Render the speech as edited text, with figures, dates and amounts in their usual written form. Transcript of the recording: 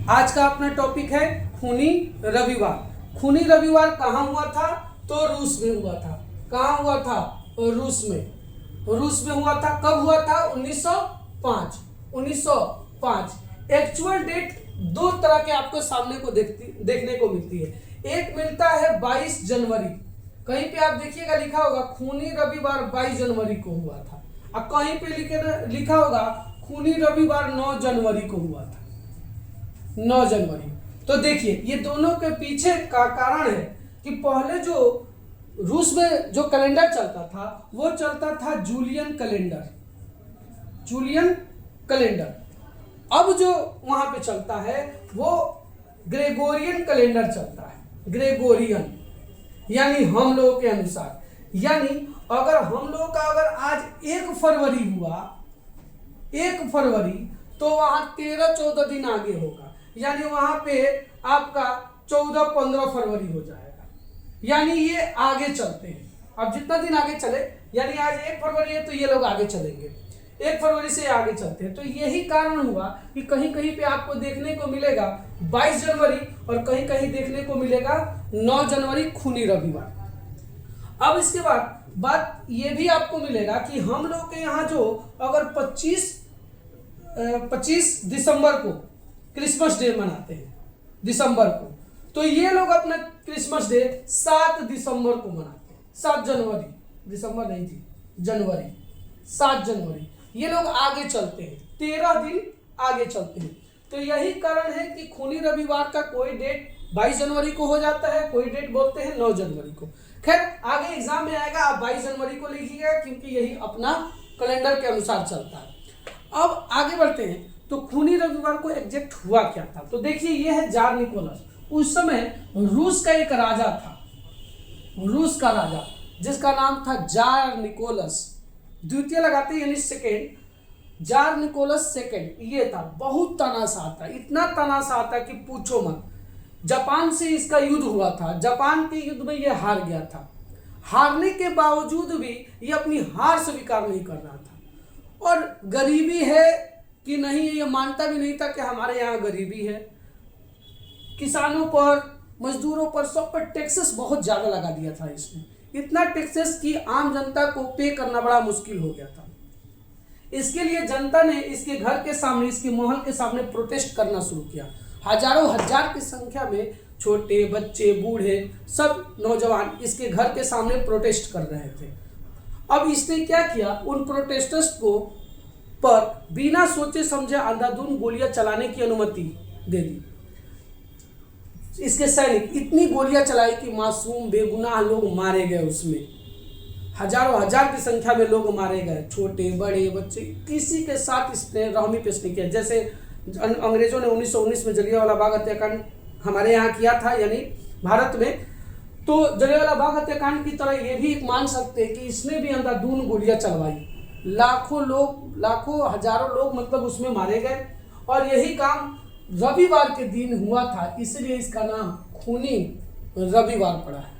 आज का अपना टॉपिक है खूनी रविवार। खूनी रविवार कहाँ हुआ था? तो रूस में हुआ था। कहाँ हुआ था? रूस में। रूस में हुआ था। कब हुआ था? 1905। 1905। एक्चुअल डेट दो तरह के आपको सामने को देखने को मिलती है। एक मिलता है 22 जनवरी, कहीं पे आप देखिएगा लिखा होगा खूनी रविवार 22 जनवरी को हुआ था, और कहीं पे लिखा होगा खूनी रविवार 9 जनवरी को हुआ था। 9 जनवरी। तो देखिए ये दोनों के पीछे का कारण है कि पहले जो रूस में जो कैलेंडर चलता था वो चलता था जूलियन कैलेंडर। Julian calendar. अब जो वहां पे चलता है वो ग्रेगोरियन कैलेंडर चलता है। ग्रेगोरियन यानी हम लोगों के अनुसार, यानी अगर हम लोगों का अगर आज 1 फरवरी हुआ, 1 फरवरी, तो वहां 13-14 दिन आगे होगा, यानी वहां पे आपका 14-15 फरवरी हो जाएगा। यानी ये आगे चलते हैं। अब जितना दिन आगे चले, यानी आज 1 फरवरी है तो ये लोग आगे चलेंगे, 1 फरवरी से आगे चलते हैं। तो यही कारण हुआ कि कहीं कहीं पे आपको देखने को मिलेगा 22 जनवरी और कहीं कहीं देखने को मिलेगा 9 जनवरी खूनी रविवार। अब इसके बाद बात ये भी आपको मिलेगा कि हम लोग के यहाँ जो अगर 25 दिसंबर को क्रिसमस डे मनाते हैं, दिसंबर को, तो ये लोग अपना क्रिसमस डे 7 दिसंबर को मनाते हैं। 7 जनवरी, दिसंबर नहीं जी, जनवरी, 7 जनवरी। ये लोग आगे चलते हैं, 13 दिन आगे चलते हैं। तो यही कारण है कि खूनी रविवार का कोई डेट 22 जनवरी को हो जाता है, कोई डेट बोलते हैं 9 जनवरी को। खैर आगे एग्जाम में आएगा, आप 22 जनवरी को लिखिएगा क्योंकि यही अपना कैलेंडर के अनुसार चलता है। अब आगे बढ़ते हैं। तो खूनी रविवार को एग्जैक्ट हुआ क्या था? तो देखिए ये है जार निकोलस। उस समय रूस का एक राजा था, रूस का राजा जिसका नाम था जार निकोलस द्वितीय लगाते यानी सेकेंड। जार निकोलस सेकेंड ये था। बहुत तनाशाह था, इतना तनाशाह था कि पूछो मत। जापान से इसका युद्ध हुआ था, जापान के युद्ध में ये हार गया था। हारने के बावजूद भी ये अपनी हार स्वीकार नहीं कर रहा था, और गरीबी है कि नहीं ये मानता भी नहीं था कि हमारे यहाँ गरीबी है। किसानों पर, मजदूरों पर, सब पर टैक्सेस बहुत ज़्यादा लगा दिया था इसने। इतना टैक्सेस कि आम जनता को पे करना बड़ा मुश्किल हो गया था। इसके लिए जनता ने इसके घर के सामने, इसके महल के सामने प्रोटेस्ट करना शुरू किया। हजारों हजार की संख्या में छोटे बच्चे, बूढ़े, सब नौजवान इसके घर के सामने प्रोटेस्ट कर रहे थे। अब इसने क्या किया, उन प्रोटेस्टर्स को पर बिना सोचे समझे अंधाधुंध गोलियां चलाने की अनुमति दे दी। इसके सैनिक इतनी गोलियां चलाई कि मासूम बेगुनाह लोग मारे गए। उसमें हजारों हजार की संख्या में लोग मारे गए, छोटे बड़े बच्चे, किसी के साथ इसने रहमी पेश नहीं किया। जैसे अंग्रेजों ने 1919 में जलियांवाला बाग हत्याकांड हमारे यहाँ किया था, यानी भारत में, तो जलियांवाला बाग हत्याकांड की तरह ये भी एक मान सकते हैं कि इसने भी अंधाधुंध गोलियां चलवाई। लाखों लोग, लाखों हजारों लोग मतलब उसमें मारे गए। और यही काम रविवार के दिन हुआ था, इसलिए इसका नाम खूनी रविवार पड़ा है।